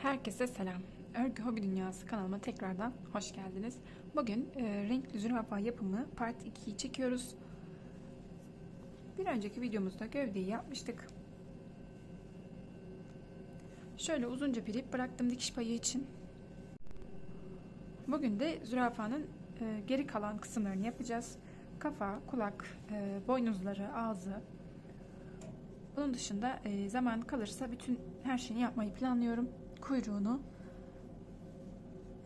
Herkese selam. Örgü Hobi Dünyası kanalıma tekrardan hoş geldiniz. Bugün renkli zürafa yapımı part 2'yi çekiyoruz. Bir önceki videomuzda gövdeyi yapmıştık. Şöyle uzunca bir ip bıraktım dikiş payı için. Bugün de zürafanın geri kalan kısımlarını yapacağız. Kafa, kulak, boynuzları, ağzı. Bunun dışında zaman kalırsa bütün her şeyini yapmayı planlıyorum. Kuyruğunu.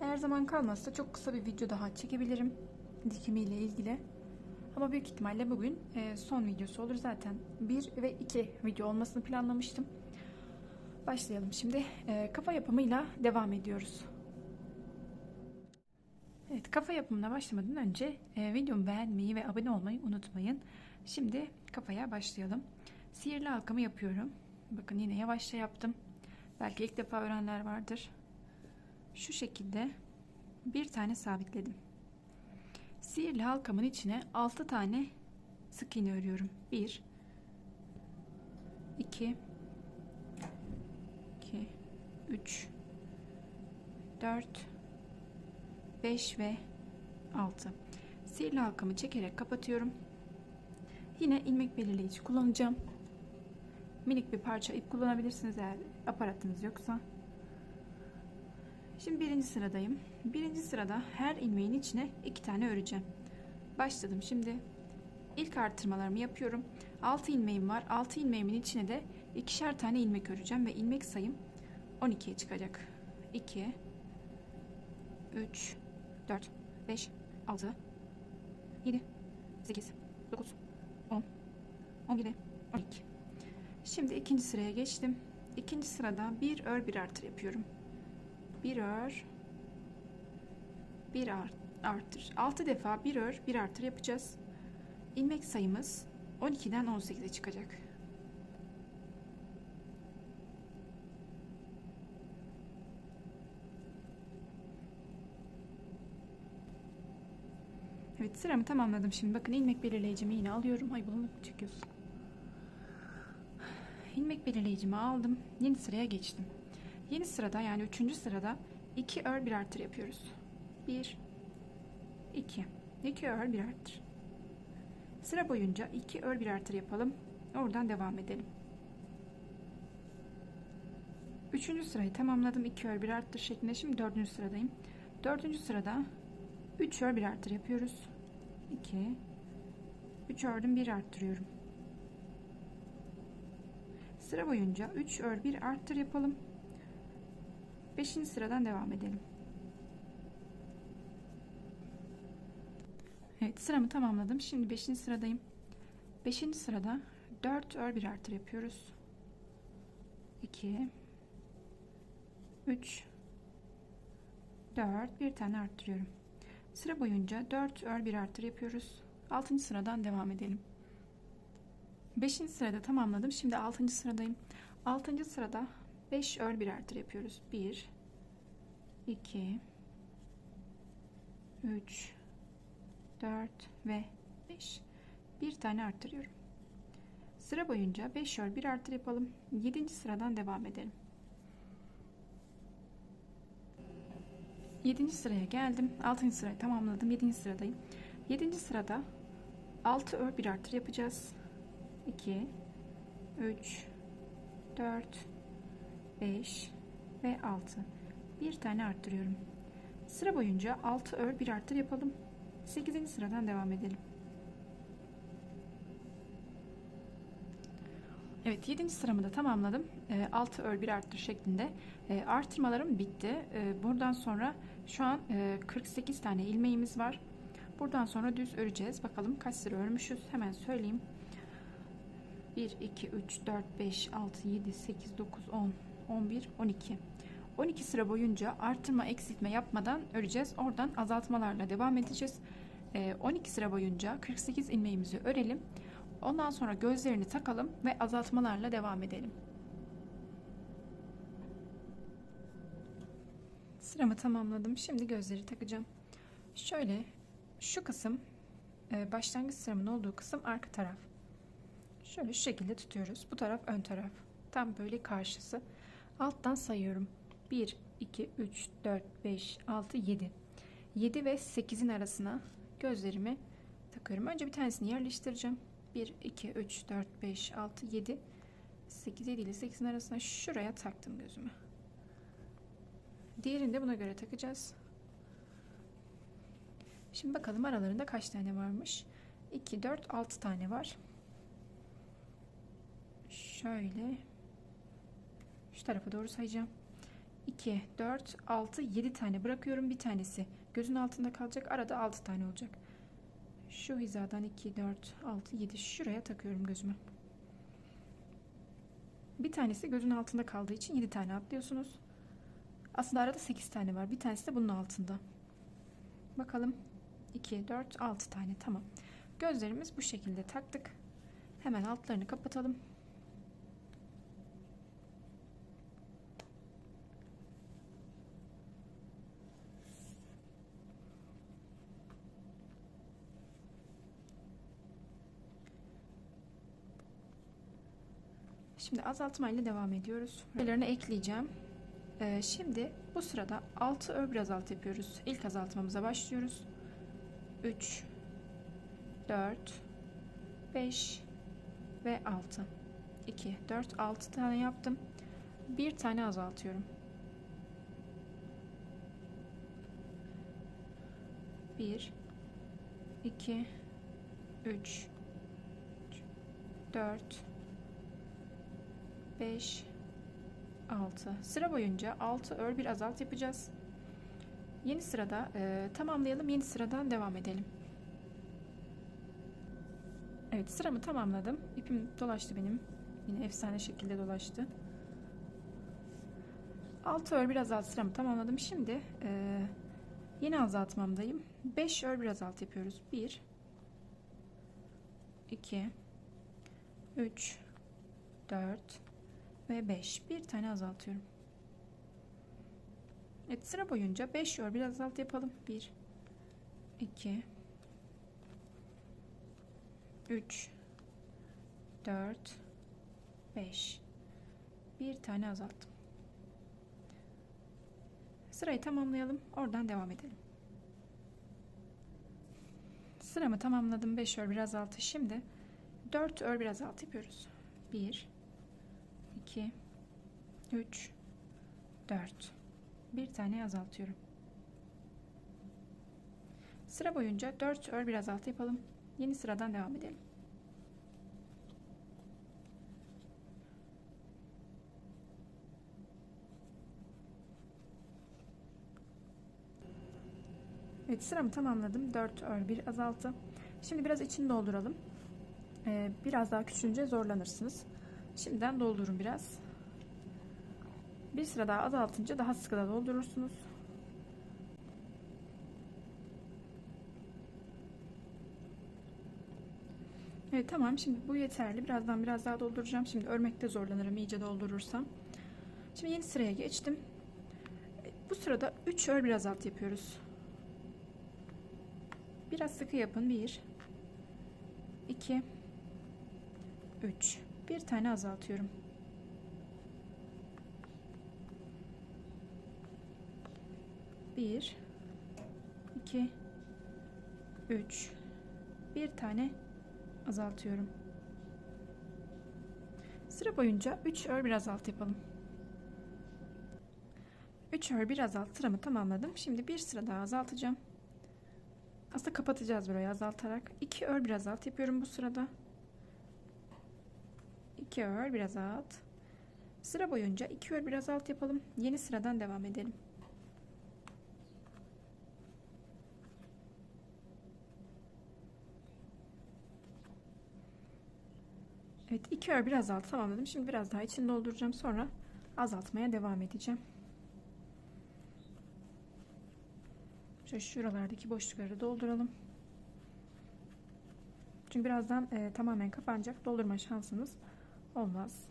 Eğer zaman kalmazsa çok kısa bir video daha çekebilirim dikimiyle ilgili. Ama büyük ihtimalle bugün son videosu olur zaten. 1 ve 2 video olmasını planlamıştım. Başlayalım şimdi. Kafa yapımıyla devam ediyoruz. Evet, kafa yapımına başlamadan önce videomu beğenmeyi ve abone olmayı unutmayın. Şimdi kafaya başlayalım. Sihirli halkamı yapıyorum. Bakın yine yavaşça yaptım. Belki ilk defa öğrenenler vardır. Şu şekilde bir tane sabitledim. Sihirli halkamın içine 6 tane sık iğne örüyorum. 1 2 3 4 5 ve 6. Sihirli halkamı çekerek kapatıyorum. Yine ilmek belirleyici kullanacağım. Minik bir parça ip kullanabilirsiniz eğer aparatınız yoksa. Şimdi birinci sıradayım. Birinci sırada her ilmeğin içine 2 tane öreceğim. Başladım. Şimdi ilk artırmalarımı yapıyorum. 6 ilmeğim var. 6 ilmeğimin içine de ikişer tane ilmek öreceğim ve ilmek sayım 12'ye çıkacak. 2 3 4 5 6 7 8 9 10 11 12. Şimdi ikinci sıraya geçtim. İkinci sırada bir ör bir artır yapıyorum. Bir ör bir artır. 6 defa bir ör bir artır yapacağız. İlmek sayımız 12'den 18'e çıkacak. Evet, sıramı tamamladım. Şimdi bakın ilmek belirleyicimi yine alıyorum. Ay, bunu çekiyorsun. İlmek belirleyicimi aldım. Yeni sıraya geçtim. Yeni sırada, yani 3. sırada 2 ör bir artır yapıyoruz. 1 2 2 ör bir artır. Sıra boyunca 2 ör bir artır yapalım. Oradan devam edelim. 3. sırayı tamamladım. 2 ör bir artır şeklinde. Şimdi 4. sıradayım. 4. sırada 3 ör bir artır yapıyoruz. 2 3 ördüm, bir arttırıyorum. Sıra boyunca 3 ör bir arttır yapalım. 5. sıradan devam edelim. Evet, sıramı tamamladım. Şimdi 5. sıradayım. 5. sırada 4 ör bir artır yapıyoruz. 2 3 4 bir tane arttırıyorum. Sıra boyunca 4 ör bir artır yapıyoruz. 6. sıradan devam edelim. 5. sırada tamamladım. Şimdi 6. sıradayım. 6. sırada 5 ör bir artır yapıyoruz. 1 2 3 4 ve 5. Bir tane arttırıyorum. Sıra boyunca 5 ör bir artır yapalım. 7. sıradan devam edelim. 7. sıraya geldim. 6. sırayı tamamladım. 7. sıradayım. 7. sırada 6 ör bir artır yapacağız. 2 3 4 5 ve 6. Bir tane arttırıyorum. Sıra boyunca 6 ör bir artır yapalım. 8. sıradan devam edelim. Evet, 7. sıramı da tamamladım. 6 ör bir arttır şeklinde. Artırmalarım bitti. Buradan sonra şu an 48 tane ilmeğimiz var. Buradan sonra düz öreceğiz. Bakalım kaç sıra örmüşüz. Hemen söyleyeyim. 1 2 3 4 5 6 7 8 9 10 11 12. 12 sıra boyunca artırma eksiltme yapmadan öreceğiz. Oradan azaltmalarla devam edeceğiz. 12 sıra boyunca 48 ilmeğimizi örelim. Ondan sonra gözlerini takalım ve azaltmalarla devam edelim. Sıramı tamamladım. Şimdi gözleri takacağım. Şöyle, şu kısım başlangıç sıramın olduğu kısım arka taraf. Şöyle şu şekilde tutuyoruz. Bu taraf ön taraf. Tam böyle karşısı. Alttan sayıyorum. 1, 2, 3, 4, 5, 6, 7. 7 ve 8'in arasına gözlerimi takıyorum. Önce bir tanesini yerleştireceğim. 1, 2, 3, 4, 5, 6, 7. 8, 7 ile 8'in arasına şuraya taktım gözümü. Diğerini de buna göre takacağız. Şimdi bakalım aralarında kaç tane varmış. 2, 4, 6 tane var. Şöyle şu tarafa doğru sayacağım. 2, 4, 6, 7 tane bırakıyorum. Bir tanesi gözün altında kalacak. Arada 6 tane olacak. Şu hizadan 2, 4, 6, 7 şuraya takıyorum gözümü. Bir tanesi gözün altında kaldığı için 7 tane atlıyorsunuz. Aslında arada 8 tane var. Bir tanesi de bunun altında. Bakalım. 2, 4, 6 tane. Tamam. Gözlerimiz bu şekilde taktık. Hemen altlarını kapatalım. Şimdi azaltma ile devam ediyoruz. Buralarını ekleyeceğim. Şimdi bu sırada 6 örgü azalt yapıyoruz. İlk azaltmamıza başlıyoruz. 3, 4, 5 ve 6. 2, 4, 6 tane yaptım. Bir tane azaltıyorum. 1, 2, 3, 4, 5, 6. Sıra boyunca 6 ör bir azalt yapacağız. Yeni sırada tamamlayalım. Yeni sıradan devam edelim. Evet, sıramı tamamladım. İpim dolaştı benim. Yine efsane şekilde dolaştı. 6 ör bir azalt sıramı tamamladım. Şimdi yeni azaltmamdayım. 5 ör bir azalt yapıyoruz. 1, 2, 3, 4 ve 5. Bir tane azaltıyorum. Evet, sıra boyunca 5 ör bir azalt yapalım. 1, 2, 3, 4, 5. Bir tane azalttım. Sırayı tamamlayalım. Oradan devam edelim. Sıramı tamamladım. 5 ör bir azaltı. Şimdi 4 ör bir azaltı yapıyoruz. 1, 2, 3, 4. Bir tane azaltıyorum. Sıra boyunca 4 ör bir azaltı yapalım. Yeni sıradan devam edelim. Evet, sıramı tamamladım. 4 ör bir azaltı. Şimdi biraz içini dolduralım. Biraz daha küçülünce zorlanırsınız. Şimdiden doldurun biraz. Bir sıra daha azaltınca daha sıkı da doldurursunuz. Evet, tamam. Şimdi bu yeterli. Birazdan biraz daha dolduracağım. Şimdi örmekte zorlanırım iyice doldurursam. Şimdi yeni sıraya geçtim. Bu sırada 3 ör bir azalt yapıyoruz. Biraz sıkı yapın. 1, 2, 3. Bir tane azaltıyorum. 1, 2, 3. Bir tane azaltıyorum. Sıra boyunca 3 ör bir azalt yapalım. 3 ör bir azalt sıramı tamamladım. Şimdi bir sıra daha azaltacağım. Aslında kapatacağız burayı azaltarak. 2 ör bir azalt yapıyorum bu sırada. 2 ör bir azalt. Sıra boyunca 2 ör bir azalt yapalım. Yeni sıradan devam edelim. Evet, 2 ör bir azalt tamamladım. Şimdi biraz daha içini dolduracağım. Sonra azaltmaya devam edeceğim. Şöyle şuralardaki boşlukları dolduralım. Çünkü birazdan tamamen kapanacak. Doldurma şansınız olmaz.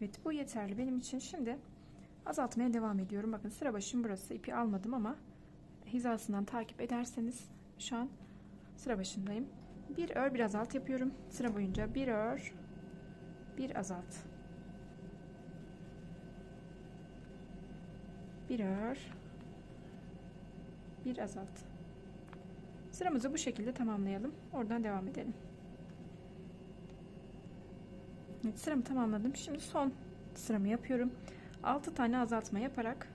Evet, bu yeterli benim için. Şimdi azaltmaya devam ediyorum. Bakın sıra başım burası. İpi almadım ama hizasından takip ederseniz şu an sıra başındayım. Bir ör bir azalt yapıyorum. Sıra boyunca bir ör bir azalt. Bir ör bir azalt. Sıramızı bu şekilde tamamlayalım. Oradan devam edelim. Evet, sıramı tamamladım. Şimdi son sıramı yapıyorum. 6 tane azaltma yaparak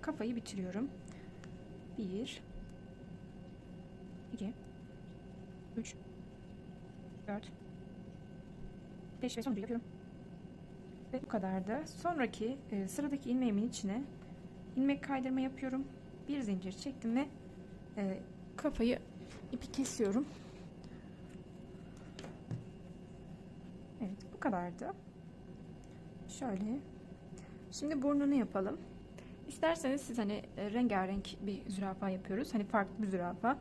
kafayı bitiriyorum. 1 2 3 4 5 ve sonuncu yapıyorum. Ve bu kadar da. Sonraki sıradaki ilmeğimin içine ilmek kaydırma yapıyorum. Bir zincir çektim ve kafayı ipi kesiyorum. Evet, bu kadardı. Şöyle. Şimdi burnunu yapalım. İsterseniz siz hani rengarenk bir zürafa yapıyoruz. Hani farklı bir zürafa.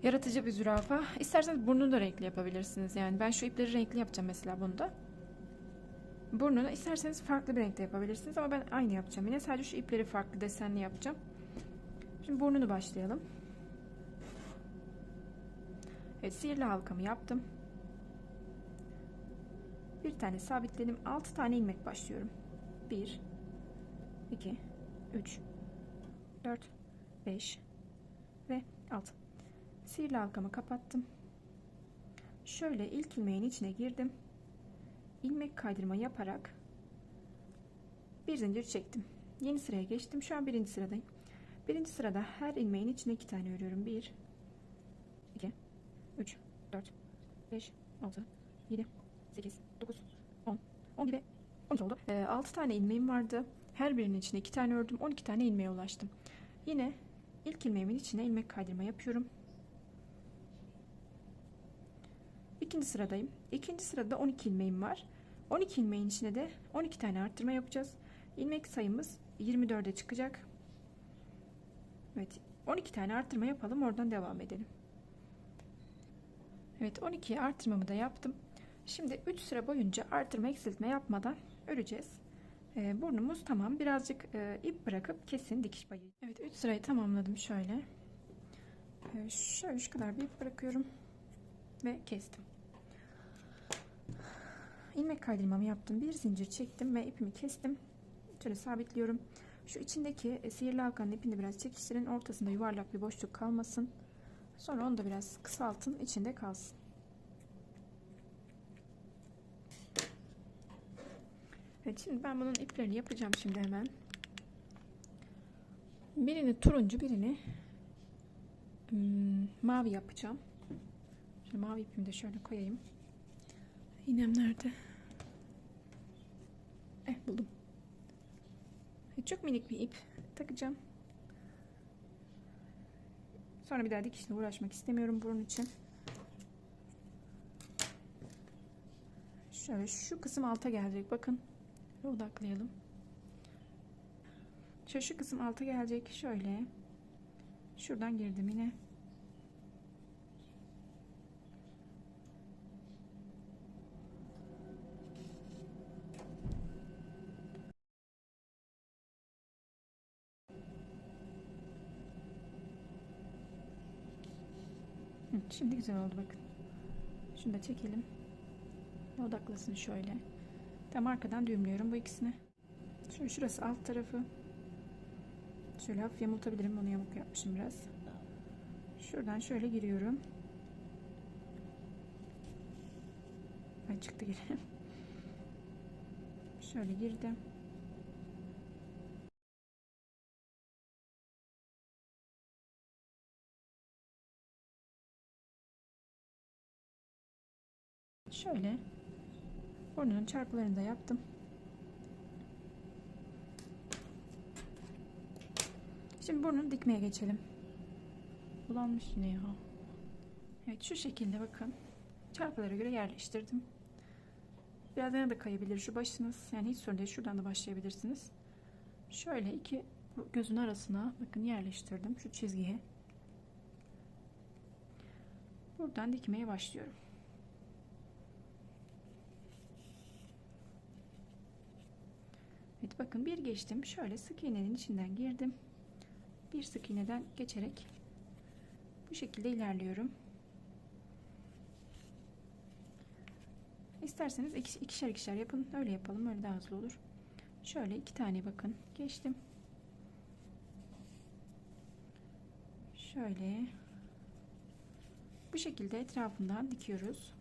Yaratıcı bir zürafa. İsterseniz burnunu da renkli yapabilirsiniz. Yani ben şu ipleri renkli yapacağım mesela bunda. Burnunu isterseniz farklı bir renkte yapabilirsiniz ama ben aynı yapacağım. Yine sadece şu ipleri farklı desenli yapacağım. Şimdi burnunu başlayalım. Evet, sihirli halkamı yaptım. Bir tane sabitledim. 6 tane ilmek başlıyorum. 1 2 3 4 5 ve 6. Sihirli halkamı kapattım. Şöyle ilk ilmeğin içine girdim. İlmek kaydırma yaparak bir zincir çektim. Yeni sıraya geçtim. Şu an birinci sıradayım. Birinci sırada her ilmeğin içine 2 tane örüyorum. 1 2 3 4 5 6 7 8 9 10 11 ve 12 oldu. 6 tane ilmeğim vardı. Her birinin içine 2 tane ördüm. 12 tane ilmeğe ulaştım. Yine ilk ilmeğimin içine ilmek kaydırma yapıyorum. İkinci sıradayım. İkinci sırada 12 ilmeğim var. 12 ilmeğin içine de 12 tane arttırma yapacağız. İlmek sayımız 24'e çıkacak. Evet, 12 tane arttırma yapalım, oradan devam edelim. Evet, 12'ye arttırmamı da yaptım. Şimdi 3 sıra boyunca arttırma eksiltme yapmadan öreceğiz. Burnumuz tamam. Birazcık ip bırakıp kesin dikiş payı. Evet, 3 sırayı tamamladım şöyle. Şöyle şu kadar bir ip bırakıyorum ve kestim. İlmek kaydırmamı yaptım. Bir zincir çektim ve ipimi kestim. Şöyle sabitliyorum. Şu içindeki sihirli halkanın ipini biraz çekiştirin. Ortasında yuvarlak bir boşluk kalmasın. Sonra onu da biraz kısaltın. İçinde kalsın. Evet, şimdi ben bunun iplerini yapacağım şimdi hemen. Birini turuncu, birini mavi yapacağım. Şöyle mavi ipimi de şöyle koyayım. İğnem nerede? Buldum. Çok minik bir ip takacağım. Sonra bir daha dikişle uğraşmak istemiyorum burun için. Şöyle şu kısım alta gelecek. Bakın. Odaklayalım. Şöyle şu kısım alta gelecek. Şöyle. Şuradan girdim yine. Şimdi güzel oldu bakın. Şunu da çekelim. Odaklasın şöyle. Tam arkadan düğümlüyorum bu ikisini. Şöyle şurası alt tarafı. Şöyle hafif yamultabilirim. Onu yamuk yapmışım biraz. Şuradan şöyle giriyorum. Ay, çıktı geri. Şöyle girdim. Şöyle burnunun çarpılarını da yaptım. Şimdi burnunu dikmeye geçelim. Bulanmış yine ya. Evet, şu şekilde bakın. Çarpılara göre yerleştirdim. Biraz yana da kayabilir şu başınız. Yani hiç sorun değil. Şuradan da başlayabilirsiniz. Şöyle iki gözün arasına bakın yerleştirdim. Şu çizgiye. Buradan dikmeye başlıyorum. Evet, bakın bir geçtim. Şöyle sık iğnenin içinden girdim. Bir sık iğneden geçerek bu şekilde ilerliyorum. İsterseniz ikişer ikişer yapın. Öyle yapalım. Öyle daha hızlı olur. Şöyle 2 tane bakın geçtim. Şöyle bu şekilde etrafından dikiyoruz.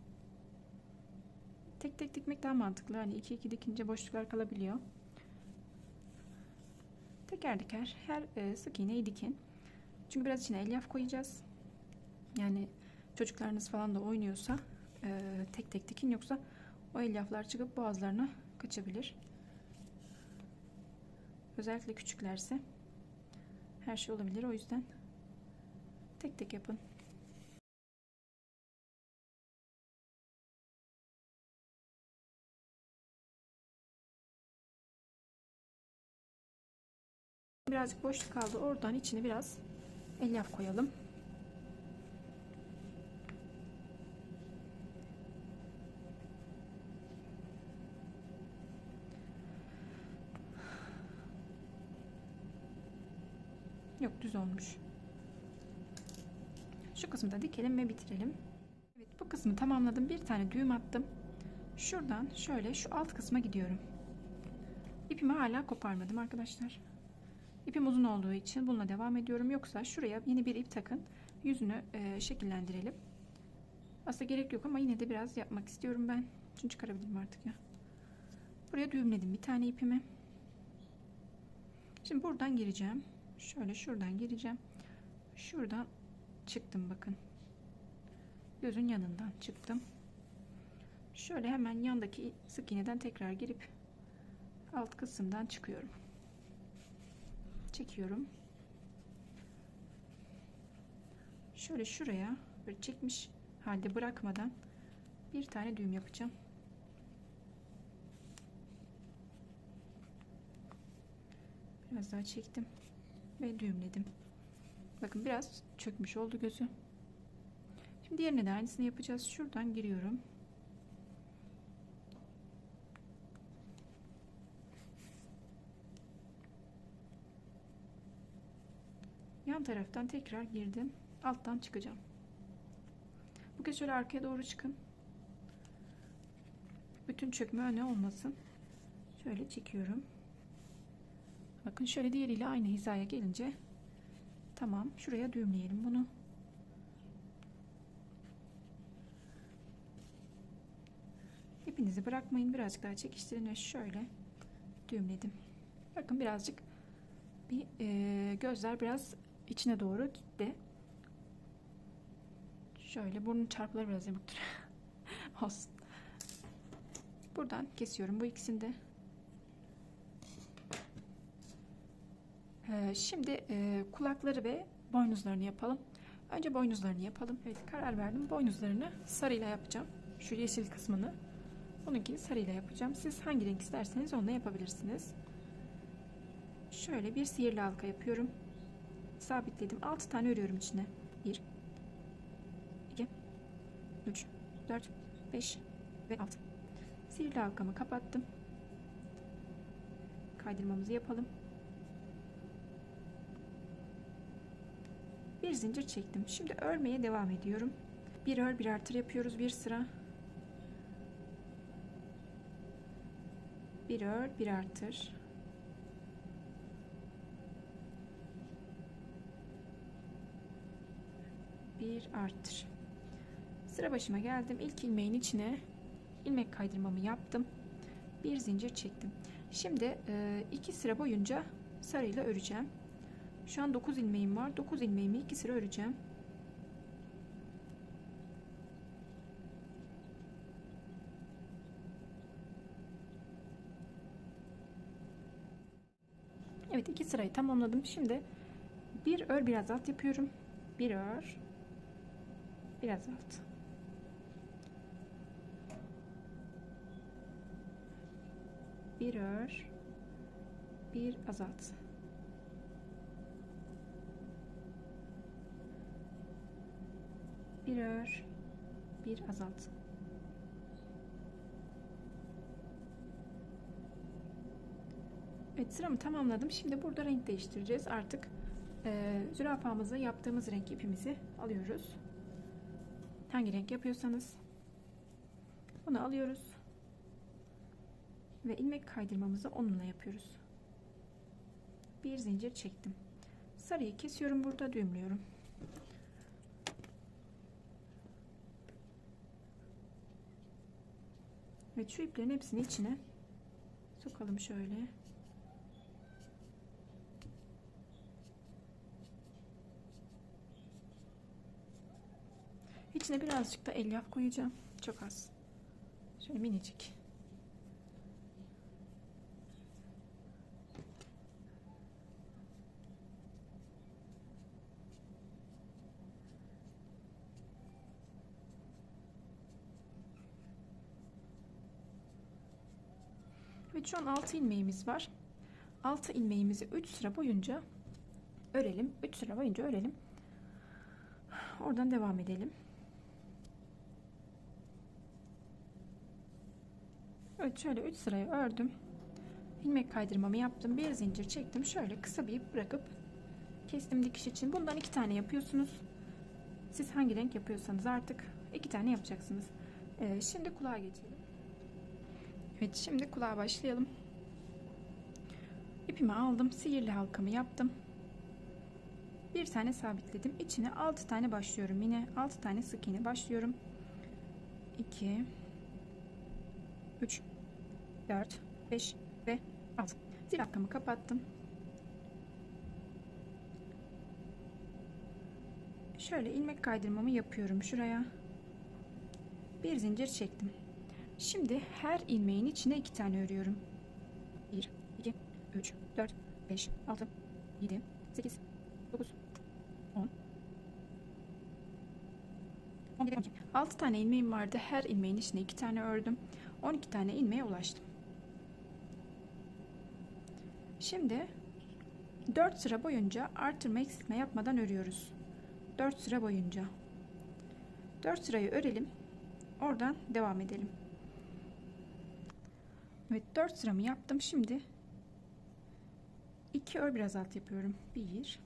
Tek tek dikmek daha mantıklı. Hani 2 dikince boşluklar kalabiliyor. Teker teker her sık iğneyi dikin. Çünkü biraz içine elyaf koyacağız. Yani çocuklarınız falan da oynuyorsa tek tek dikin, yoksa o elyaflar çıkıp boğazlarına kaçabilir. Özellikle küçüklerse her şey olabilir. O yüzden tek tek yapın. Birazcık boşluk kaldı. Oradan içine biraz elyaf koyalım. Yok, düz olmuş. Şu kısmı da dikelim ve bitirelim. Evet, bu kısmı tamamladım. Bir tane düğüm attım. Şuradan şöyle şu alt kısma gidiyorum. İpimi hala koparmadım arkadaşlar. İpim uzun olduğu için bununla devam ediyorum. Yoksa şuraya yeni bir ip takın. Yüzünü şekillendirelim. Aslında gerek yok ama yine de biraz yapmak istiyorum ben. Çünkü çıkarabilirim artık ya. Buraya düğümledim bir tane ipimi. Şimdi buradan gireceğim. Şöyle şuradan gireceğim. Şuradan çıktım bakın. Gözün yanından çıktım. Şöyle hemen yandaki sık iğneden tekrar girip alt kısımdan çıkıyorum. Çekiyorum. Şöyle şuraya böyle çekmiş halde bırakmadan bir tane düğüm yapacağım. Biraz daha çektim ve düğümledim. Bakın biraz çökmüş oldu gözü. Şimdi diğerine de aynısını yapacağız. Şuradan giriyorum. Yan taraftan tekrar girdim. Alttan çıkacağım. Bu kez şöyle arkaya doğru çıkın. Bütün çökme öne olmasın. Şöyle çekiyorum. Bakın şöyle diğeriyle aynı hizaya gelince tamam. Şuraya düğümleyelim bunu. İpinizi bırakmayın. Birazcık daha çekiştirin ve şöyle düğümledim. Bakın birazcık gözler biraz içine doğru gitti. Şöyle burnun çarpıları biraz yamuktur. Olsun. Buradan kesiyorum bu ikisini de. Şimdi kulakları ve boynuzlarını yapalım. Önce boynuzlarını yapalım. Evet, karar verdim. Boynuzlarını sarıyla yapacağım. Şu yeşil kısmını. Onunkini sarıyla yapacağım. Siz hangi renk isterseniz onunla yapabilirsiniz. Şöyle bir sihirli halka yapıyorum. Sabitledim. 6 tane örüyorum içine. 1 2 3 4 5 ve 6. Sihirli halkamı kapattım. Kaydırmamızı yapalım. Bir zincir çektim. Şimdi örmeye devam ediyorum. Bir ör bir artır yapıyoruz bir sıra. Bir ör bir artır. Bir artır. Sıra başıma geldim. İlk ilmeğin içine ilmek kaydırmamı yaptım. Bir zincir çektim. Şimdi 2 sıra boyunca sarıyla öreceğim. Şu an 9 ilmeğim var. 9 ilmeğimi 2 sıra öreceğim. Evet, 2 sırayı tamamladım. Şimdi bir ör biraz alt yapıyorum. Bir ör biraz alt. Bir ör bir azalt. Bir ör bir azalt. Evet, sıramı tamamladım. Şimdi burada renk değiştireceğiz. Artık zürafamızı yaptığımız renk ipimizi alıyoruz. Hangi renk yapıyorsanız bunu alıyoruz. Ve ilmek kaydırmamızı onunla yapıyoruz. Bir zincir çektim. Sarıyı kesiyorum, burada düğümlüyorum. Ve şu iplerin hepsini içine sokalım şöyle. İçine birazcık da elyaf koyacağım. Çok az. Şöyle minicik. Ve şu an 6 ilmeğimiz var. 6 ilmeğimizi 3 sıra boyunca örelim. 3 sıra boyunca örelim. Oradan devam edelim. Evet, şöyle 3 sırayı ördüm. İlmek kaydırmamı yaptım. Bir zincir çektim. Şöyle kısa bir ip bırakıp kestim dikiş için. Bundan 2 tane yapıyorsunuz. Siz hangi renk yapıyorsanız artık 2 tane yapacaksınız. Şimdi kulağa geçelim. Evet, şimdi kulağa başlayalım. İpimi aldım. Sihirli halkamı yaptım. Bir tane sabitledim. İçine 6 tane başlıyorum. Yine 6 tane sık iğne başlıyorum. 2 3 4 5 ve 6. Zil halkamı kapattım. Şöyle ilmek kaydırmamı yapıyorum şuraya. Bir zincir çektim. Şimdi her ilmeğin içine 2 tane örüyorum. 1 2 3 4 5 6 7 8 9 10 11 12. 6 tane ilmeğim vardı. Her ilmeğin içine 2 tane ördüm. 12 tane ilmeğe ulaştım. Şimdi 4 sıra boyunca artırma eksiltme yapmadan örüyoruz. 4 sıra boyunca. 4 sırayı örelim. Oradan devam edelim. Evet, 4 sıramı yaptım. Şimdi 2 ör bir azalt yapıyorum. 1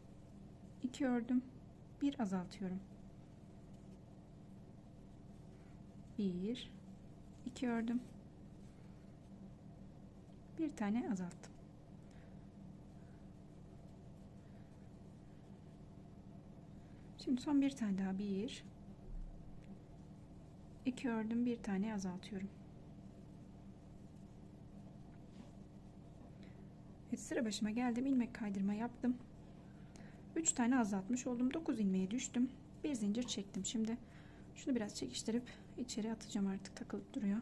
2 ördüm. 1 azaltıyorum. 1 2 ördüm. Bir tane azalttım. Şimdi son bir tane daha. 1 2 ördüm. Bir tane azaltıyorum. Evet, sıra başıma geldim. İlmek kaydırma yaptım. 3 tane azaltmış oldum. 9 ilmeğe düştüm. Bir zincir çektim. Şimdi şunu biraz çekiştirip içeri atacağım, artık takılıp duruyor.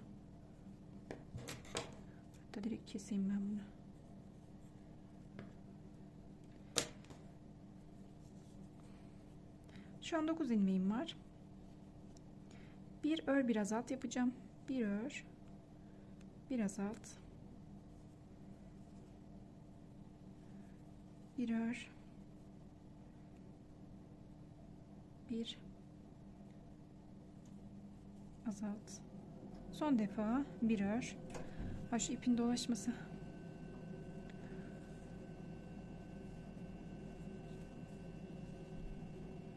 Hatta direkt keseyim ben bunu. Şu an 9 ilmeğim var. Bir ör bir azalt yapacağım. Bir ör bir azalt. Bir ör bir azalt. Son defa bir ör. Şu ipin dolaşması.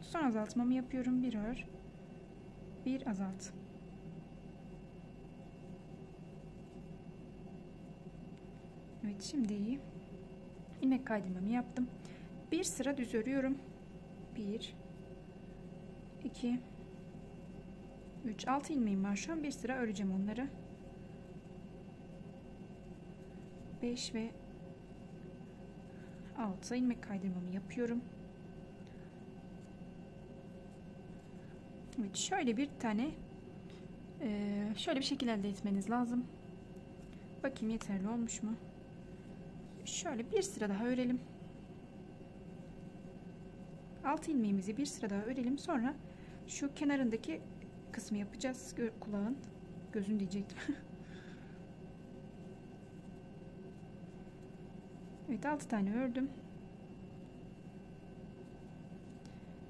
Son azaltmamı yapıyorum. Bir ör bir azalt. Evet, şimdi iyi. İlmek kaydırmamı yaptım. Bir sıra düz örüyorum. 1 2 3 6 ilmeğim var şu an. Bir sıra öreceğim onları. 5 ve 6 ilmek kaydırmamı yapıyorum. Evet, şöyle bir tane şöyle bir şekil elde etmeniz lazım. Bakayım yeterli olmuş mu? Şöyle bir sıra daha örelim. 6 ilmeğimizi bir sıra daha örelim. Sonra şu kenarındaki kısmı yapacağız. Kulağın, gözün diyecektim. Evet, 6 tane ördüm.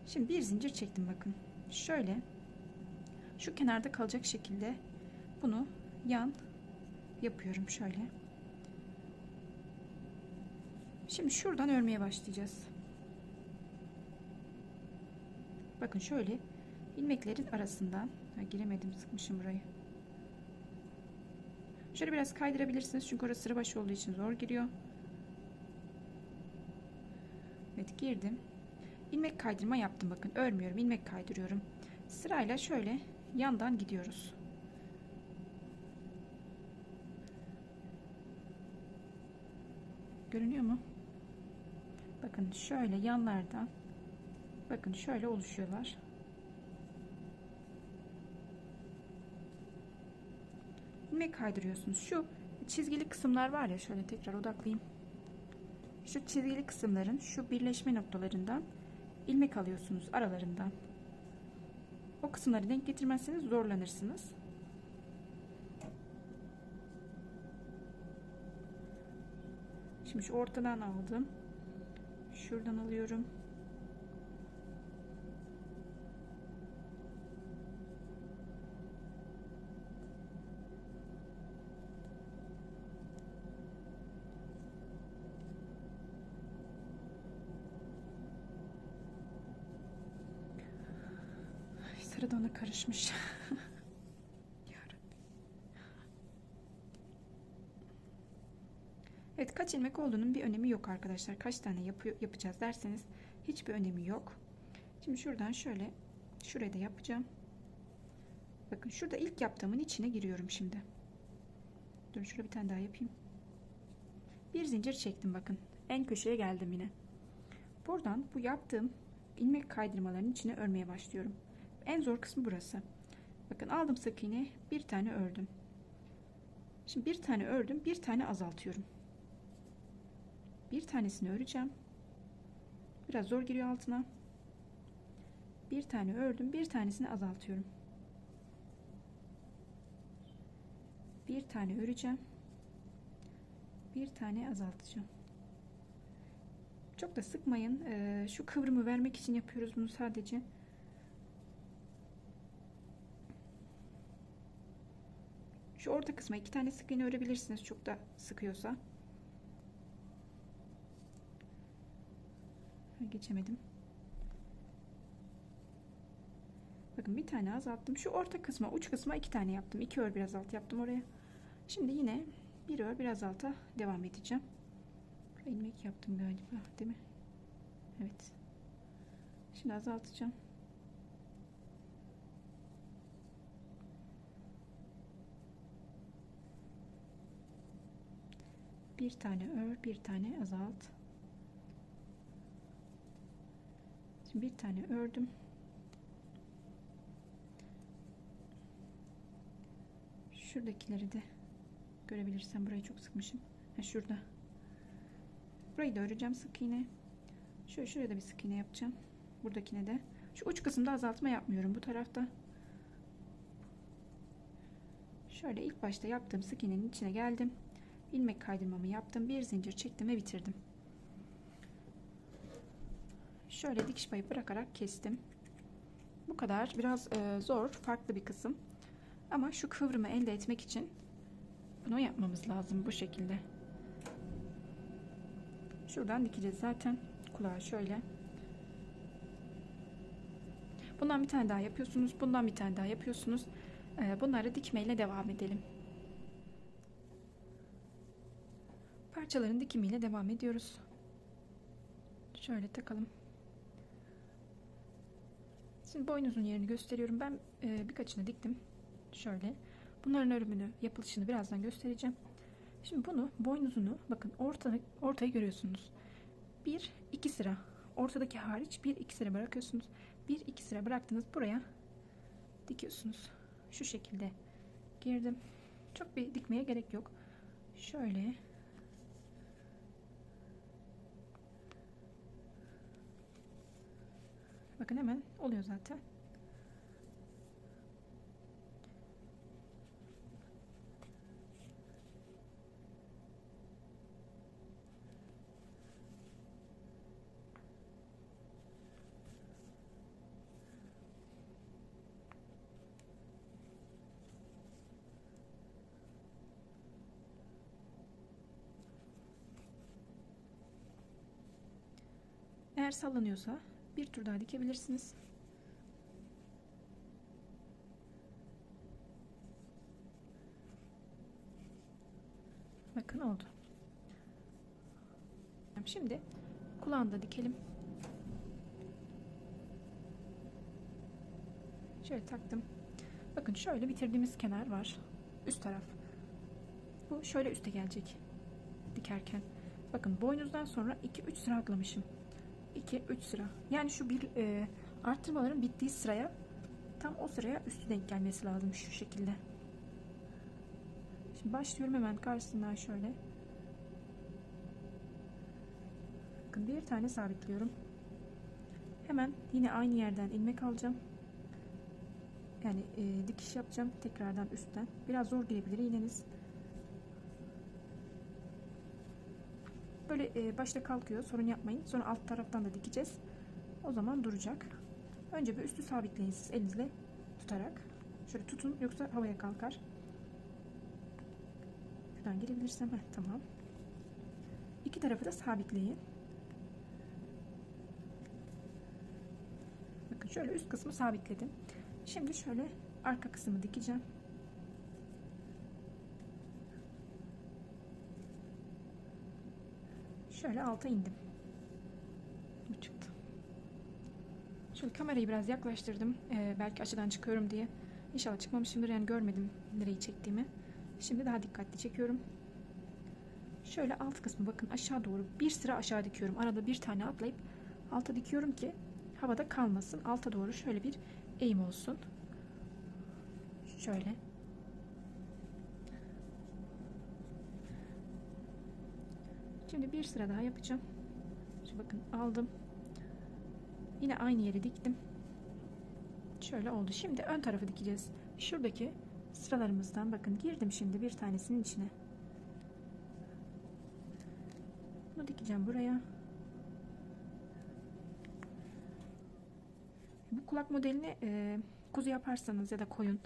Şimdi bir zincir çektim, bakın. Şöyle şu kenarda kalacak şekilde bunu yan yapıyorum şöyle. Şimdi şuradan örmeye başlayacağız. Bakın şöyle ilmeklerin arasından giremedim, sıkmışım burayı. Şöyle biraz kaydırabilirsiniz çünkü orası sıra başı olduğu için zor giriyor. Evet, girdim. İlmek kaydırma yaptım, bakın örmüyorum, ilmek kaydırıyorum. Sırayla şöyle yandan gidiyoruz. Görünüyor mu? Bakın şöyle yanlardan, bakın şöyle oluşuyorlar. İlmek kaydırıyorsunuz. Şu çizgili kısımlar var ya, şöyle tekrar odaklayayım. Şu çizgili kısımların şu birleşme noktalarından ilmek alıyorsunuz, aralarından. O kısımları denk getirmezseniz zorlanırsınız. Şimdi şu ortadan aldım. Şuradan alıyorum. Sarı da ona karışmış. Evet, kaç ilmek olduğunun bir önemi yok arkadaşlar. Kaç tane yapacağız derseniz hiçbir önemi yok. Şimdi şuradan şöyle şuraya da yapacağım. Bakın şurada ilk yaptığımın içine giriyorum şimdi. Dur, şurada bir tane daha yapayım. Bir zincir çektim, bakın. En köşeye geldim yine. Buradan bu yaptığım ilmek kaydırmalarının içine örmeye başlıyorum. En zor kısmı burası. Bakın aldım sık iğne, bir tane ördüm. Şimdi bir tane ördüm, bir tane azaltıyorum. Bir tanesini öreceğim. Biraz zor giriyor altına. Bir tane ördüm, bir tanesini azaltıyorum. Bir tane öreceğim. Bir tane azaltacağım. Çok da sıkmayın. Şu kıvrımı vermek için yapıyoruz bunu sadece. Şu orta kısma iki tane sık iğne örebilirsiniz, çok da sıkıyorsa. Geçemedim. Bakın bir tane azalttım. Şu orta kısma, uç kısma iki tane yaptım. İki ör bir azalt yaptım oraya. Şimdi yine bir ör bir azalta devam edeceğim. İlmek yaptım galiba, değil mi? Evet. Şimdi azaltacağım. Bir tane ör, bir tane azalt. Şimdi bir tane ördüm. Şuradakileri de görebilirsem, burayı çok sıkmışım. Şurada. Burayı da öreceğim sık iğne. Şuraya da bir sık iğne yapacağım. Buradakine de. Şu uç kısımda azaltma yapmıyorum bu tarafta. Şöyle ilk başta yaptığım sık iğnenin içine geldim. İlmek kaydırmamı yaptım. Bir zincir çektim ve bitirdim. Şöyle dikiş payı bırakarak kestim. Bu kadar. Biraz zor, farklı bir kısım. Ama şu kıvrımı elde etmek için bunu yapmamız lazım bu şekilde. Şuradan dikeceğiz zaten. Kulağı şöyle. Bundan bir tane daha yapıyorsunuz. Bundan bir tane daha yapıyorsunuz. Bunları dikmeyle devam edelim. Parçaların dikimiyle devam ediyoruz. Şöyle takalım. Şimdi boynuzun yerini gösteriyorum. Ben birkaçını diktim. Şöyle. Bunların örümünü, yapılışını birazdan göstereceğim. Şimdi bunu, boynuzunu, bakın ortayı görüyorsunuz. Bir, iki sıra. Ortadaki hariç bir, iki sıra bırakıyorsunuz. Bir, iki sıra bıraktınız. Buraya dikiyorsunuz. Şu şekilde girdim. Çok bir dikmeye gerek yok. Şöyle. Bakın hemen oluyor zaten. Eğer sallanıyorsa bir tur daha dikebilirsiniz. Bakın oldu. Şimdi kulağını da dikelim. Şöyle taktım. Bakın şöyle bitirdiğimiz kenar var. Üst taraf. Bu şöyle üste gelecek. Dikerken. Bakın boynuzdan sonra 2-3 sıra atlamışım. 2-3 sıra. Yani şu bir arttırmaların bittiği sıraya, tam o sıraya üstü denk gelmesi lazım şu şekilde. Şimdi başlıyorum hemen karşısından şöyle. Bakın bir tane sabitliyorum. Hemen yine aynı yerden ilmek alacağım. Yani dikiş yapacağım tekrardan üstten. Biraz zor gelebilir iğneniz. Böyle başta kalkıyor, sorun yapmayın. Sonra alt taraftan da dikeceğiz. O zaman duracak. Önce bir üstü sabitleyin siz elinizle tutarak. Şöyle tutun, yoksa havaya kalkar. Şuradan girebilirsem. Tamam. İki tarafı da sabitleyin. Bakın şöyle üst kısmı sabitledim. Şimdi şöyle arka kısmı dikeceğim. Şöyle alta indim. Bu çıktı. Şöyle kamerayı biraz yaklaştırdım. Belki açıdan çıkıyorum diye. İnşallah çıkmamışımdır, yani görmedim nereyi çektiğimi. Şimdi daha dikkatli çekiyorum. Şöyle alt kısmı bakın aşağı doğru bir sıra aşağı dikiyorum. Arada bir tane atlayıp alta dikiyorum ki havada kalmasın. Alta doğru şöyle bir eğim olsun. Şöyle. Şimdi bir sıra daha yapacağım. Şimdi bakın aldım. Yine aynı yere diktim. Şöyle oldu. Şimdi ön tarafı dikeceğiz. Şuradaki sıralarımızdan bakın girdim şimdi bir tanesinin içine. Bunu dikeceğim buraya. Bu kulak modelini kuzu yaparsanız ya da koyun,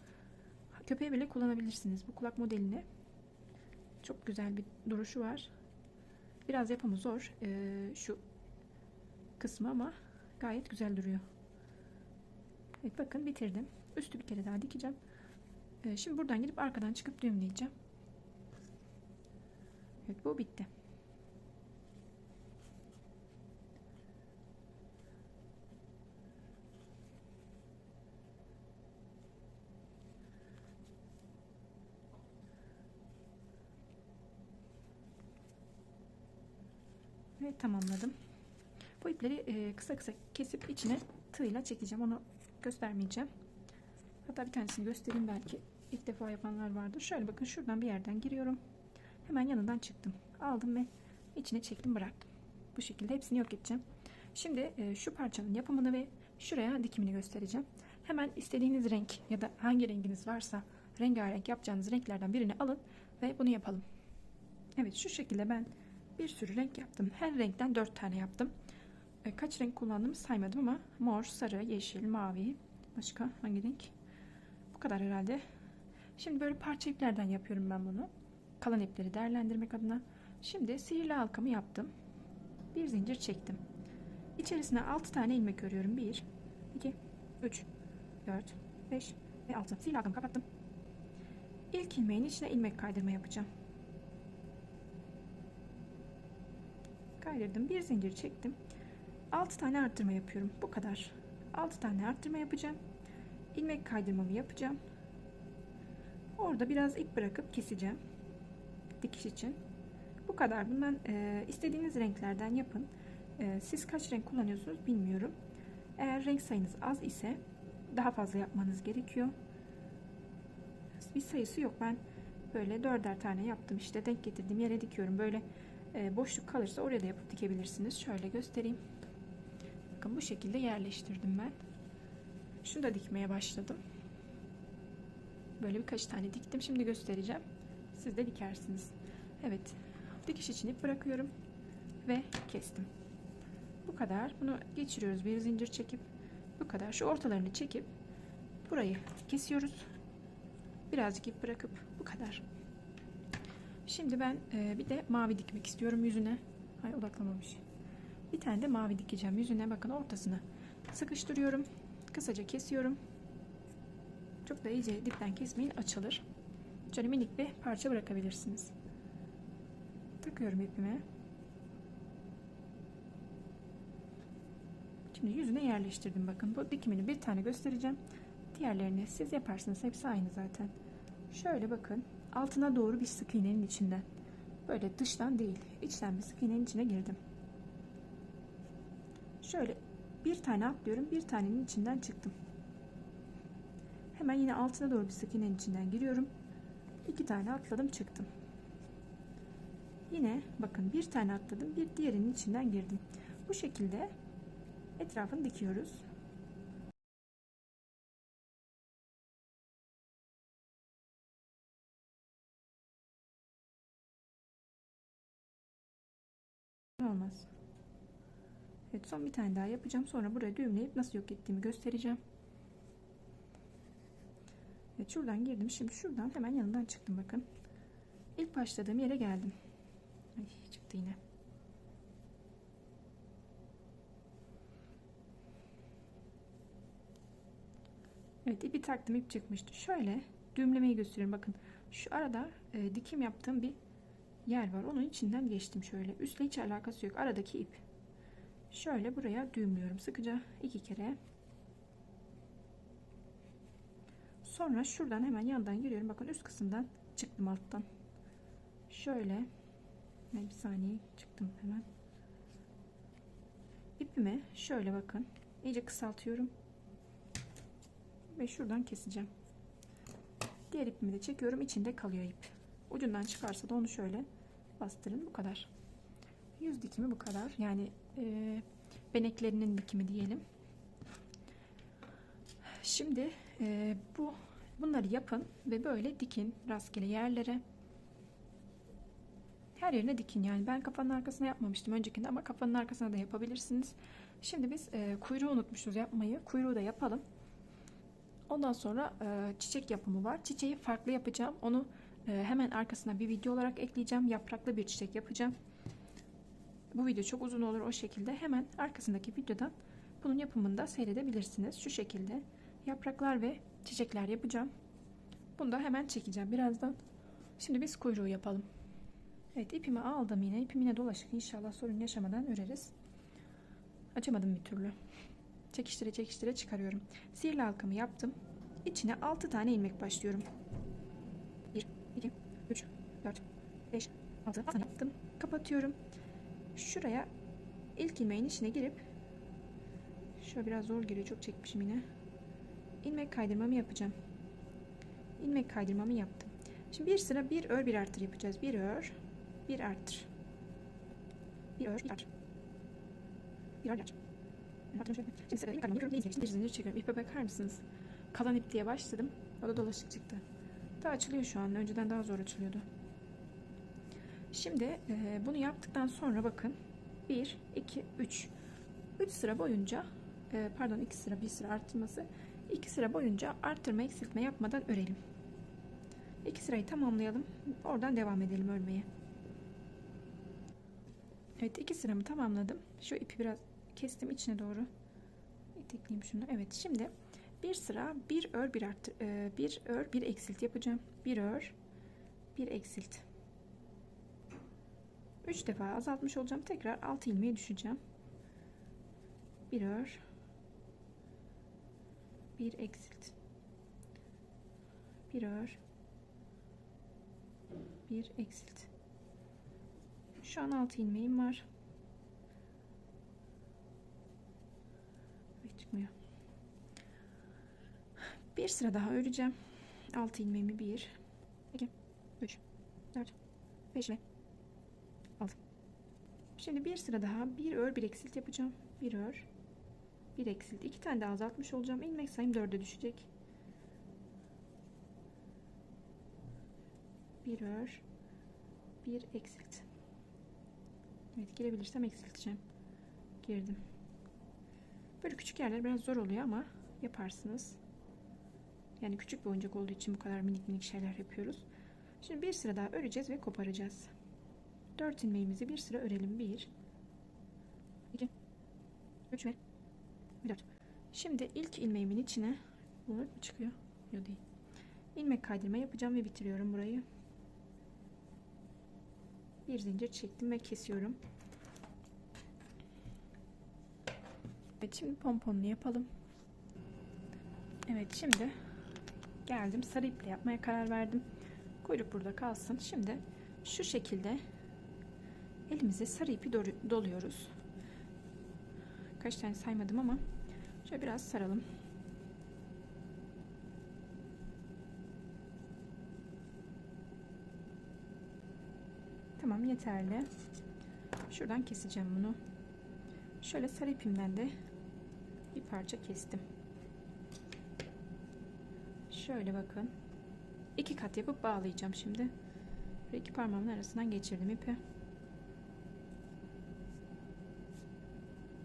köpeğe bile kullanabilirsiniz. Bu kulak modelini çok güzel bir duruşu var. Biraz yapımı zor şu kısmı ama gayet güzel duruyor. Evet bakın bitirdim. Üstü bir kere daha dikeceğim. Şimdi buradan gidip arkadan çıkıp düğümleyeceğim. Evet bu bitti. Ve tamamladım. Bu ipleri kısa kısa kesip içine tığla çekeceğim. Onu göstermeyeceğim. Hatta bir tanesini göstereyim, belki ilk defa yapanlar vardır. Şöyle bakın şuradan bir yerden giriyorum. Hemen yanından çıktım. Aldım ve içine çektim, bıraktım. Bu şekilde hepsini yok edeceğim. Şimdi şu parçanın yapımını ve şuraya dikimini göstereceğim. Hemen istediğiniz renk ya da hangi renginiz varsa rengarenk yapacağınız renklerden birini alın ve bunu yapalım. Evet şu şekilde ben bir sürü renk yaptım. Her renkten 4 tane yaptım. Kaç renk kullandığımı saymadım ama mor, sarı, yeşil, mavi, başka hangi renk? Bu kadar herhalde. Şimdi böyle parça iplerden yapıyorum ben bunu. Kalan ipleri değerlendirmek adına. Şimdi sihirli halkamı yaptım. Bir zincir çektim. İçerisine 6 tane ilmek örüyorum. 1, 2, 3, 4, 5 ve 6. Sihirli halkamı kapattım. İlk ilmeğin içine ilmek kaydırma yapacağım. Kaydırdım. Bir zincir çektim. 6 tane arttırma yapıyorum. Bu kadar. 6 tane arttırma yapacağım. İlmek kaydırmamı yapacağım. Orada biraz ip bırakıp keseceğim. Dikiş için. Bu kadar. Bundan istediğiniz renklerden yapın. Siz kaç renk kullanıyorsunuz bilmiyorum. Eğer renk sayınız az ise daha fazla yapmanız gerekiyor. Bir sayısı yok. Ben böyle 4'er tane yaptım. İşte denk getirdiğim yere dikiyorum. Böyle boşluk kalırsa oraya da yapıp dikebilirsiniz. Şöyle göstereyim. Bakın bu şekilde yerleştirdim ben. Şunu da dikmeye başladım. Böyle birkaç tane diktim. Şimdi göstereceğim. Siz de dikersiniz. Evet. Dikiş için ip bırakıyorum. Ve kestim. Bu kadar. Bunu geçiriyoruz. Bir zincir çekip. Bu kadar. Şu ortalarını çekip burayı kesiyoruz. Birazcık ip bırakıp bu kadar. Şimdi ben bir de mavi dikmek istiyorum yüzüne. Ay odaklamamış. Bir tane de mavi dikeceğim yüzüne. Bakın ortasını sıkıştırıyorum. Kısaca kesiyorum. Çok da iyice dipten kesmeyin, açılır. Şöyle minik bir parça bırakabilirsiniz. Takıyorum ipimi. Şimdi yüzüne yerleştirdim. Bakın bu dikimini bir tane göstereceğim. Diğerlerini siz yaparsınız. Hepsi aynı zaten. Şöyle bakın. Altına doğru bir sık iğnenin içinden. Böyle dıştan değil, içten bir sık iğnenin içine girdim. Şöyle bir tane atlıyorum. Bir tanenin içinden çıktım. Hemen yine altına doğru bir sık iğnenin içinden giriyorum. 2 tane atladım, çıktım. Yine bakın bir tane atladım, bir diğerinin içinden girdim. Bu şekilde etrafını dikiyoruz. Olmaz. Evet, son bir tane daha yapacağım. Sonra buraya düğümleyip nasıl yok ettiğimi göstereceğim. Evet, şuradan girdim. Şimdi şuradan hemen yanından çıktım bakın. İlk başladığım yere geldim. Ay, çıktı yine. Evet, ipi taktım, ip çıkmıştı. Şöyle düğümlemeyi gösteriyorum. Bakın şu arada dikim yaptığım bir yer var. Onun içinden geçtim şöyle. Üstle hiç alakası yok. Aradaki ip. Şöyle buraya düğümlüyorum sıkıca 2 kere. Sonra şuradan hemen yandan giriyorum. Bakın üst kısımdan çıktım alttan. Şöyle bir saniye çıktım hemen. İpimi şöyle bakın iyice kısaltıyorum. Ve şuradan keseceğim. Diğer ipimi de çekiyorum. İçinde kalıyor ip. Ucundan çıkarsa da onu şöyle bastırın. Bu kadar. Yüz dikimi bu kadar. Yani beneklerinin dikimi diyelim. Şimdi bunları yapın ve böyle dikin rastgele yerlere. Her yerine dikin. Yani ben kafanın arkasına yapmamıştım öncekinde ama kafanın arkasına da yapabilirsiniz. Şimdi biz kuyruğu unutmuşuz yapmayı. Kuyruğu da yapalım. Ondan sonra çiçek yapımı var. Çiçeği farklı yapacağım. Onu hemen arkasına bir video olarak ekleyeceğim. Yapraklı bir çiçek yapacağım. Bu video çok uzun olur o şekilde. Hemen arkasındaki videodan bunun yapımını da seyredebilirsiniz. Şu şekilde yapraklar ve çiçekler yapacağım. Bunu da hemen çekeceğim birazdan. Şimdi biz kuyruğu yapalım. Evet, ipimi aldım yine. İpim yine dolaşık. İnşallah sorun yaşamadan öreriz. Açamadım bir türlü. Çekiştire çekiştire çıkarıyorum. Sihirli halkamı yaptım. İçine 6 tane ilmek başlıyorum. 1, 2, 3, 4, 5, 6 tane yaptım. Kapatıyorum. Şuraya ilk ilmeğin içine girip şöyle biraz zor giriyor. Çok çekmişim yine. İlmek kaydırmamı yapacağım. İlmek kaydırmamı yaptım. Şimdi bir sıra bir ör bir artır yapacağız. Bir ör bir artır. Bir ör bir artır. Bir ör bir artır. Şimdi sıra ilk kaydırmamı yapıyorum. Bir zincir çekiyorum. İpe bakar mısınız? Kalan ip diye başladım. O da dolaşık çıktı. Daha açılıyor şu an. Önceden daha zor açılıyordu. Şimdi bunu yaptıktan sonra bakın 1, 2, 3 sıra boyunca pardon 2 sıra bir sıra arttırması 2 sıra boyunca arttırma eksiltme yapmadan örelim. 2 sırayı tamamlayalım. Oradan devam edelim örmeye. Evet, 2 sıramı tamamladım. Şu ipi biraz kestim içine doğru. İtekleyeyim şunu. Evet, şimdi bir sıra bir ör bir arttır bir ör bir eksilt yapacağım. Bir ör bir eksilt. 3 defa azaltmış olacağım. Tekrar 6 ilmeğe düşeceğim. Bir ör bir eksilt. Bir ör bir eksilt. Şu an 6 ilmeğim var. Çıkmıyor. Bir sıra daha öreceğim. 6 ilmeğimi 1 2 3 4 5 ve 6. Şimdi bir sıra daha bir ör bir eksilt yapacağım. Bir ör bir eksilt. 2 tane daha azaltmış olacağım. İlmek sayım 4'e düşecek. Bir ör bir eksilt. Evet, girebilirsem eksilteceğim. Girdim. Böyle küçük yerler biraz zor oluyor ama yaparsınız. Yani küçük bir oyuncak olduğu için bu kadar minik minik şeyler yapıyoruz. Şimdi bir sıra daha öreceğiz ve koparacağız. 4 ilmeğimizi bir sıra örelim. 1 2 3 ve 4. Şimdi ilk ilmeğimin içine bu çıkıyor. Yok değil. İlmek kaydırma yapacağım ve bitiriyorum burayı. Bir zincir çektim ve kesiyorum. Evet, şimdi pomponunu yapalım. Evet, şimdi geldim, sarı iple yapmaya karar verdim. Kuyruk burada kalsın. Şimdi şu şekilde elimize sarı ipi doluyoruz. Kaç tane saymadım ama şöyle biraz saralım. Tamam, yeterli. Şuradan keseceğim bunu. Şöyle sarı ipimden de bir parça kestim. Şöyle bakın. 2 kat yapıp bağlayacağım şimdi. İki parmağımın arasından geçirdim ipi.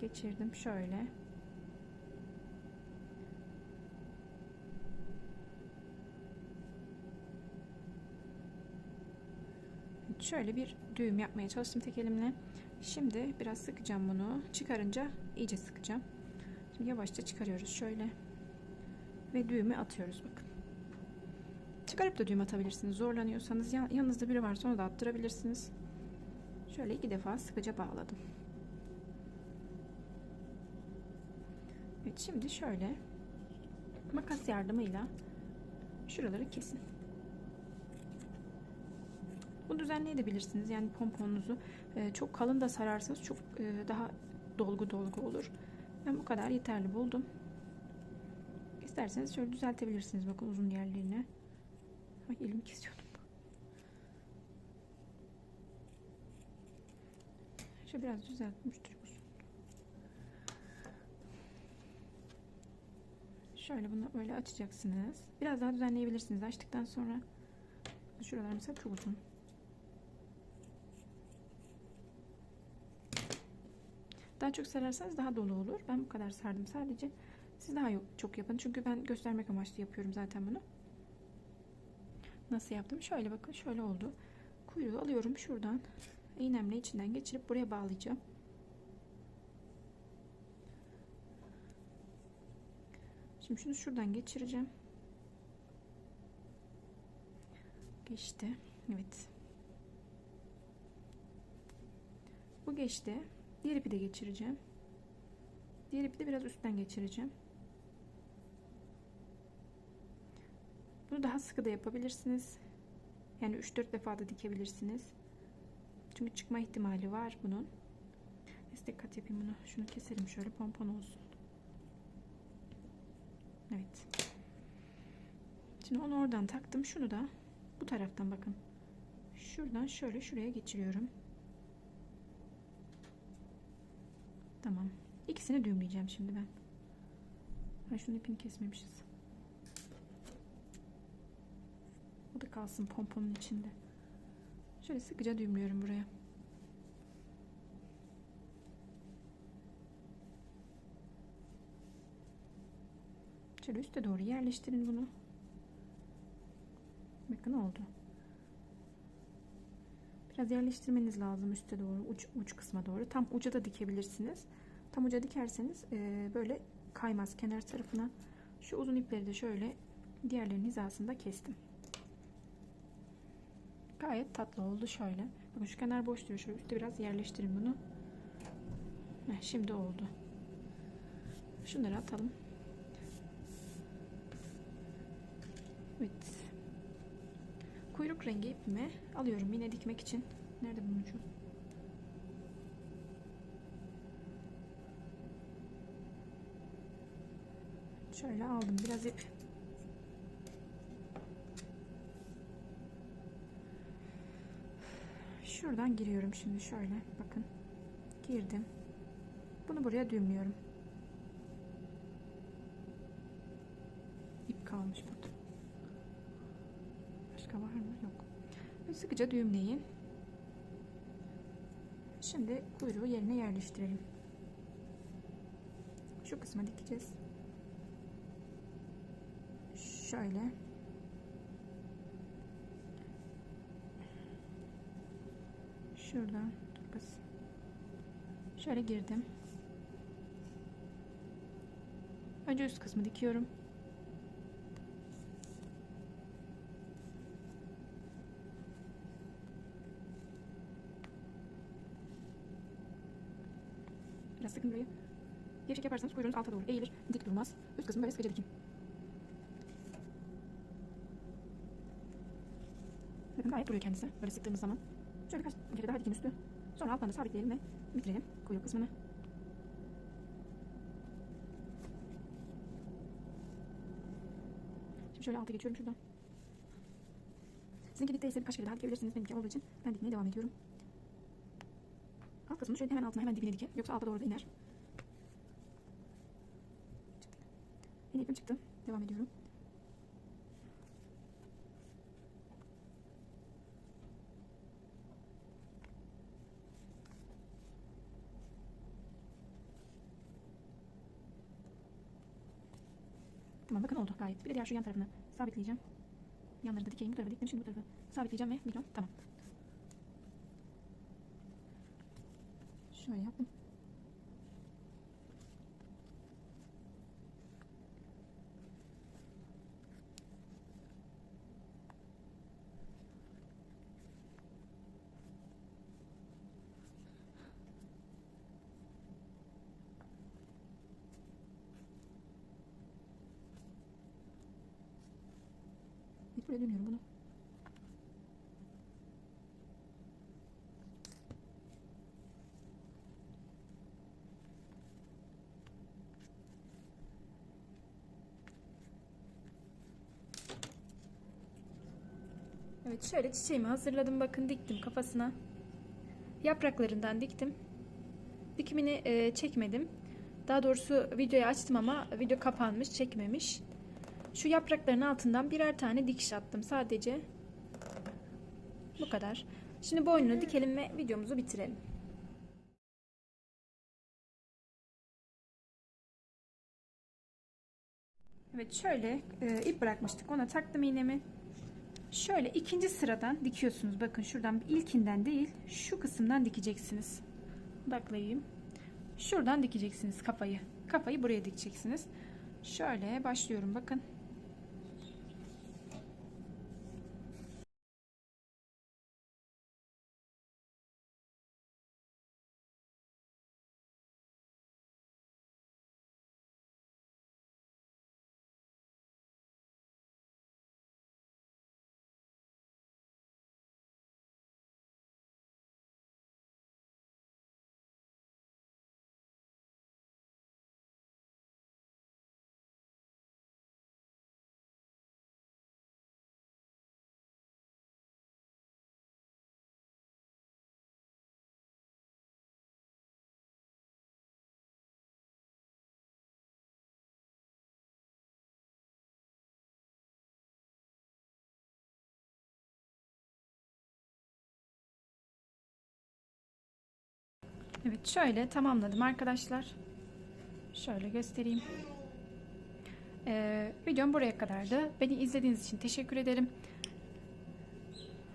Geçirdim şöyle. Şöyle bir düğüm yapmaya çalıştım tek elimle. Şimdi biraz sıkacağım bunu. Çıkarınca iyice sıkacağım. Şimdi yavaşça çıkarıyoruz şöyle. Ve düğümü atıyoruz bakın. Çıkarıp da düğüm atabilirsiniz. Zorlanıyorsanız yanınızda biri varsa onu da attırabilirsiniz. Şöyle 2 defa sıkıca bağladım. Evet, şimdi şöyle makas yardımıyla şuraları kesin. Bunu düzenleyebilirsiniz. Yani pomponunuzu çok kalın da sararsanız çok daha dolgu olur. Ben bu kadar yeterli buldum. İsterseniz şöyle düzeltebilirsiniz. Bakın uzun yerlerine. Ay, elimi kesiyordum. Şöyle biraz düzeltmiştir. Şöyle bunu böyle açacaksınız. Biraz daha düzenleyebilirsiniz açtıktan sonra. Şuralar mesela çok uzun. Daha çok sararsanız daha dolu olur. Ben bu kadar sardım sadece. Siz daha çok yapın. Çünkü ben göstermek amaçlı yapıyorum zaten bunu. Nasıl yaptım? Şöyle bakın, şöyle oldu. Kuyruğu alıyorum şuradan. İğnemle içinden geçirip buraya bağlayacağım. Şimdi şunu şuradan geçireceğim. Geçti. Evet. Bu geçti. Diğer ipi de geçireceğim. Diğer ipi de biraz üstten geçireceğim. Bunu daha sıkı da yapabilirsiniz. Yani 3-4 defa da dikebilirsiniz. Çünkü çıkma ihtimali var bunun. Dikkat yapayım bunu. Şunu keselim şöyle, pompon olsun. Evet. Şimdi onu oradan taktım. Şunu da bu taraftan bakın. Şuradan şöyle şuraya geçiriyorum. Tamam. İkisini düğümleyeceğim şimdi ben. Ha, şunun ipini kesmemişiz. O da kalsın pomponun içinde. Şöyle sıkıca düğümlüyorum buraya. Şöyle üste doğru yerleştirin bunu. Bakın oldu. Biraz yerleştirmeniz lazım üste doğru, uç kısma doğru. Tam uca da dikebilirsiniz. Tam uca dikerseniz böyle kaymaz kenar tarafına. Şu uzun ipleri de şöyle diğerlerinin hizasında kestim. Gayet tatlı oldu şöyle. Bakın şu kenar boş duruyor. Şöyle üstte biraz yerleştirin bunu. Şimdi oldu. Şunları atalım. Evet. Kuyruk rengi ipimi alıyorum yine dikmek için. Nerede bunun ucu? Şöyle aldım biraz ip. Şuradan giriyorum şimdi şöyle. Bakın. Girdim. Bunu buraya düğümlüyorum. İp kalmış burada. Başka var mı? Yok. Ve sıkıca düğümleyin. Şimdi kuyruğu yerine yerleştirelim. Şu kısma dikeceğiz. Şöyle. Şuradan kız. Şöyle girdim. Önce üst kısmı dikiyorum. Biraz sıkın burayı. Gevşek yaparsanız kuyruğunuz alta doğru eğilir. Dik durmaz. Üst kısmı böyle sıkıca dikin. Bakın gayet duruyor kendisi. Böyle sıktığımız zaman. Şöyle birkaç kere daha dikin üstü. Sonra alttan da sabitleyelim ve bitirelim kuyruk kısmını. Şimdi şöyle alta geçiyorum şuradan. Sizinki dikteyse birkaç kere daha dikebilirsiniz. Benimki olduğu için ben dikmeye devam ediyorum. Alt kısmını şöyle hemen altına, hemen dibine dike. Yoksa alta doğru da iner. Yeni ipim çıktı. Devam ediyorum. Tamam, bakın oldu gayet. Bir de diğer şu yan tarafını sabitleyeceğim. Yanları da dikeyim. Bu tarafa diktim. Şimdi bu tarafa sabitleyeceğim ve mikron. Tamam. Şöyle yaptım. Hiç böyle dönüyorum bunu. Evet, şöyle çiçeğimi hazırladım. Bakın diktim kafasına. Yapraklarından diktim. Dikimini çekmedim. Daha doğrusu videoyu açtım ama video kapanmış, çekmemiş. Şu yaprakların altından birer tane dikiş attım sadece. Bu kadar. Şimdi boynunu dikelim ve videomuzu bitirelim. Evet, şöyle ip bırakmıştık. Ona taktım iğnemi. Şöyle ikinci sıradan dikiyorsunuz. Bakın şuradan, ilkinden değil, şu kısımdan dikeceksiniz. Odaklayayım. Şuradan dikeceksiniz kafayı. Kafayı buraya dikeceksiniz. Şöyle başlıyorum, bakın. Evet, şöyle tamamladım arkadaşlar. Şöyle göstereyim. Videom buraya kadardı. Beni izlediğiniz için teşekkür ederim.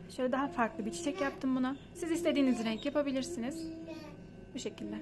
Şöyle daha farklı bir çiçek yaptım buna. Siz istediğiniz renk yapabilirsiniz. Bu şekilde.